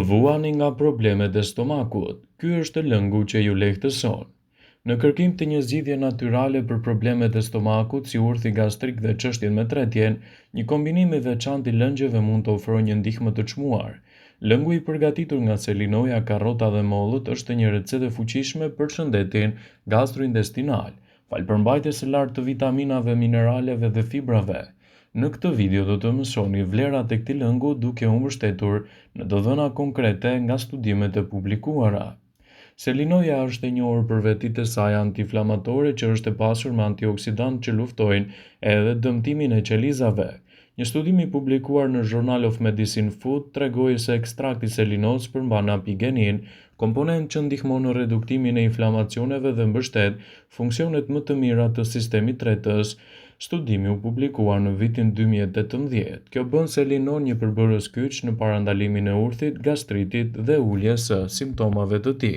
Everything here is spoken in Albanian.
Vuani nga problemet e stomakut. Ky është lëngu që ju lehtëson. Në kërkim të një zgjidhje natyrale për problemet e stomakut, si urthi gastrik dhe çështjen me tretjen, një kombinim i veçantë i lëngjeve mund të ofrojë një ndihmë të çmuar. Lëngu i përgatitur nga selinoja, karrota dhe mollët është një recetë e fuqishme për shëndetin gastrointestinal, falë përmbajtjes së lartë të vitaminave, mineraleve dhe fibrave. Në këtë video do të mësoni vlerat e këtij lëngu duke u mbështetur në të dhëna konkrete nga studimet e publikuara. Selinoja është e njohur për vetitë e saj antiinflamatore që është e pasur me antioksidantë që luftojnë edhe dëmtimin e qelizave. Një studim i publikuar në Journal of Medicine Food tregoi se ekstrakti selinoz përmban apigenin, komponent që ndihmon në reduktimin e inflamacioneve dhe mbështet funksionet më të mira të sistemit tretës. Studimi u publikuar në vitin 2018. Kjo bën selinon një përbërës kyç në parandalimin e urthit, gastritit dhe uljes së simptomave të tij.